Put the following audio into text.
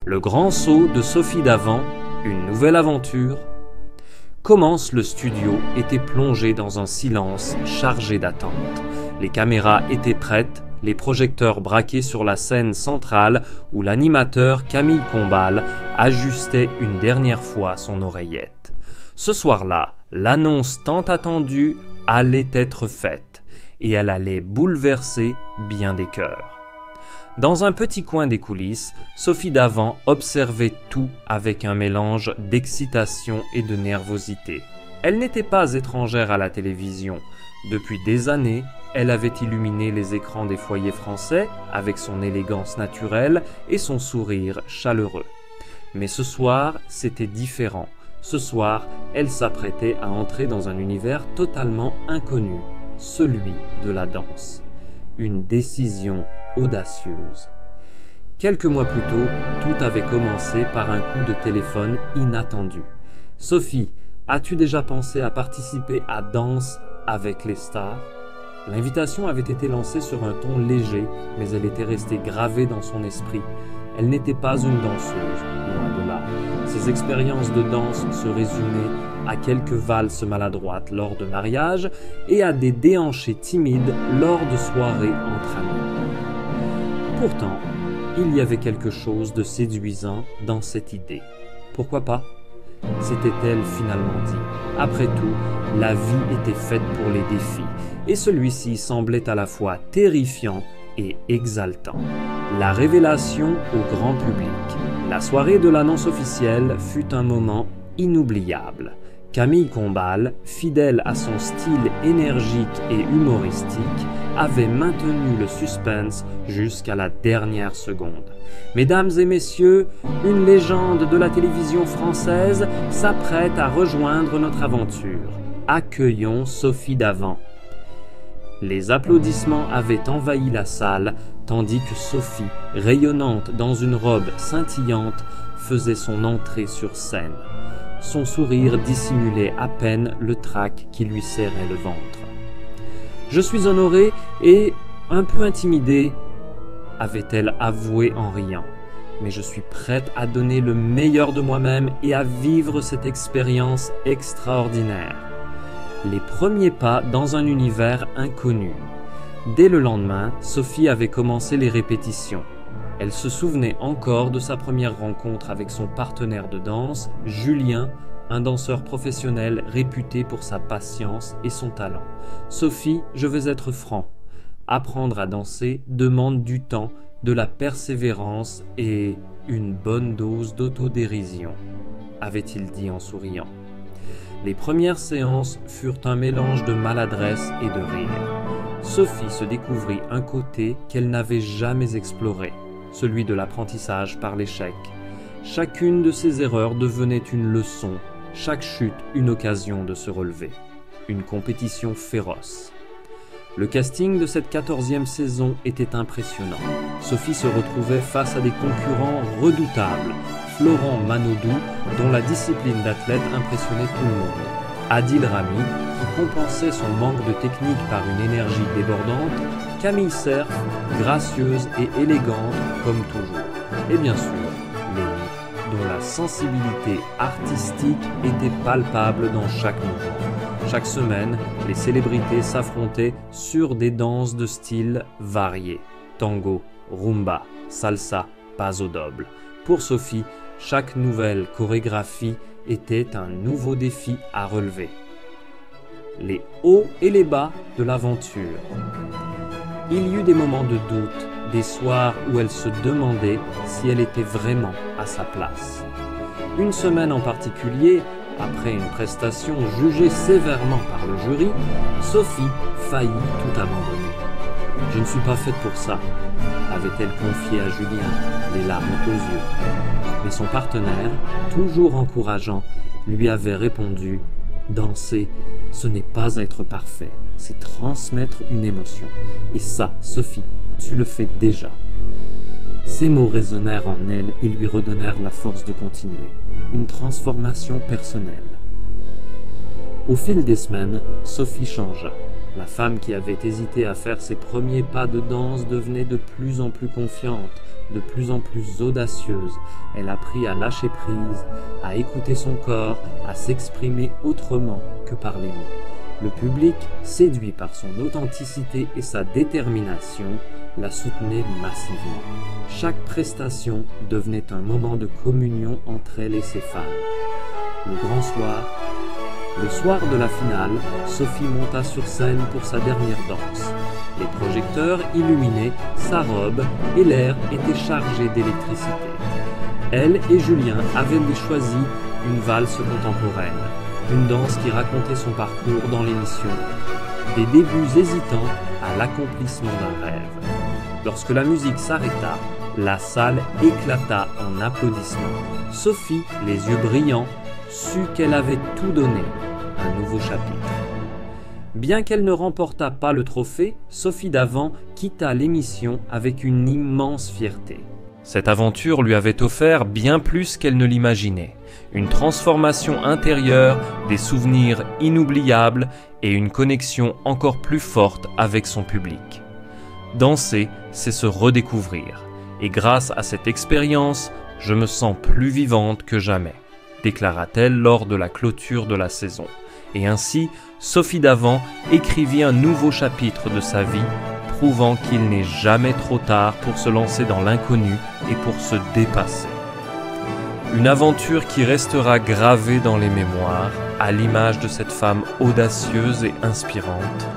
Le grand saut de Sophie Davant, une nouvelle aventure. Commence le studio était plongé dans un silence chargé d'attente. Les caméras étaient prêtes, les projecteurs braqués sur la scène centrale où l'animateur Camille Combal ajustait une dernière fois son oreillette. Ce soir-là, l'annonce tant attendue allait être faite et elle allait bouleverser bien des cœurs. Dans un petit coin des coulisses, Sophie Davant observait tout avec un mélange d'excitation et de nervosité. Elle n'était pas étrangère à la télévision. Depuis des années, elle avait illuminé les écrans des foyers français avec son élégance naturelle et son sourire chaleureux. Mais ce soir, c'était différent. Ce soir, elle s'apprêtait à entrer dans un univers totalement inconnu, celui de la danse. Une décision audacieuse. Quelques mois plus tôt, tout avait commencé par un coup de téléphone inattendu. « Sophie, as-tu déjà pensé à participer à Danse avec les stars ?» L'invitation avait été lancée sur un ton léger, mais elle était restée gravée dans son esprit. Elle n'était pas une danseuse, loin de là. Ses expériences de danse se résumaient à quelques valses maladroites lors de mariages et à des déhanchés timides lors de soirées entre amis. Pourtant, il y avait quelque chose de séduisant dans cette idée. Pourquoi pas ? S'était-elle finalement dit. Après tout, la vie était faite pour les défis, et celui-ci semblait à la fois terrifiant et exaltant. La révélation au grand public. La soirée de l'annonce officielle fut un moment inoubliable. Camille Combal, fidèle à son style énergique et humoristique, avait maintenu le suspense jusqu'à la dernière seconde. Mesdames et messieurs, une légende de la télévision française s'apprête à rejoindre notre aventure. Accueillons Sophie Davant. Les applaudissements avaient envahi la salle, tandis que Sophie, rayonnante dans une robe scintillante, faisait son entrée sur scène. Son sourire dissimulait à peine le trac qui lui serrait le ventre. « Je suis honorée et un peu intimidée, » avait-elle avoué en riant. « Mais je suis prête à donner le meilleur de moi-même et à vivre cette expérience extraordinaire. » Les premiers pas dans un univers inconnu. Dès le lendemain, Sophie avait commencé les répétitions. Elle se souvenait encore de sa première rencontre avec son partenaire de danse, Julien, un danseur professionnel réputé pour sa patience et son talent. « Sophie, je veux être franc. Apprendre à danser demande du temps, de la persévérance et une bonne dose d'autodérision, » avait-il dit en souriant. Les premières séances furent un mélange de maladresse et de rire. Sophie se découvrit un côté qu'elle n'avait jamais exploré, celui de l'apprentissage par l'échec. Chacune de ses erreurs devenait une leçon, chaque chute une occasion de se relever. Une compétition féroce. Le casting de cette 14e saison était impressionnant. Sophie se retrouvait face à des concurrents redoutables. Florent Manodou, dont la discipline d'athlète impressionnait tout le monde. Adil Rami, qui compensait son manque de technique par une énergie débordante. Camille Cerf, gracieuse et élégante comme toujours. Et bien sûr, Lénie, dont la sensibilité artistique était palpable dans chaque mouvement. Chaque semaine, les célébrités s'affrontaient sur des danses de styles variés. Tango, rumba, salsa, paso doble. Pour Sophie, chaque nouvelle chorégraphie était un nouveau défi à relever. Les hauts et les bas de l'aventure. Il y eut des moments de doute, des soirs où elle se demandait si elle était vraiment à sa place. Une semaine en particulier, après une prestation jugée sévèrement par le jury, Sophie faillit tout abandonner. « Je ne suis pas faite pour ça », avait-elle confié à Julien, les larmes aux yeux. Mais son partenaire, toujours encourageant, lui avait répondu « Danser, ce n'est pas être parfait, c'est transmettre une émotion. Et ça, Sophie, tu le fais déjà. » Ces mots résonnèrent en elle et lui redonnèrent la force de continuer. Une transformation personnelle. Au fil des semaines, Sophie changea. La femme qui avait hésité à faire ses premiers pas de danse devenait de plus en plus confiante, de plus en plus audacieuse, elle apprit à lâcher prise, à écouter son corps, à s'exprimer autrement que par les mots. Le public, séduit par son authenticité et sa détermination, la soutenait massivement. Chaque prestation devenait un moment de communion entre elle et ses fans. Le grand soir. Le soir de la finale, Sophie monta sur scène pour sa dernière danse. Les projecteurs illuminaient sa robe et l'air était chargé d'électricité. Elle et Julien avaient choisi une valse contemporaine, une danse qui racontait son parcours dans l'émission, des débuts hésitants à l'accomplissement d'un rêve. Lorsque la musique s'arrêta, la salle éclata en applaudissements. Sophie, les yeux brillants, sut qu'elle avait tout donné, un nouveau chapitre. Bien qu'elle ne remportât pas le trophée, Sophie Davant quitta l'émission avec une immense fierté. Cette aventure lui avait offert bien plus qu'elle ne l'imaginait. Une transformation intérieure, des souvenirs inoubliables et une connexion encore plus forte avec son public. Danser, c'est se redécouvrir. Et grâce à cette expérience, je me sens plus vivante que jamais, déclara-t-elle lors de la clôture de la saison. Et ainsi, Sophie Davant écrivit un nouveau chapitre de sa vie, prouvant qu'il n'est jamais trop tard pour se lancer dans l'inconnu et pour se dépasser. Une aventure qui restera gravée dans les mémoires, à l'image de cette femme audacieuse et inspirante,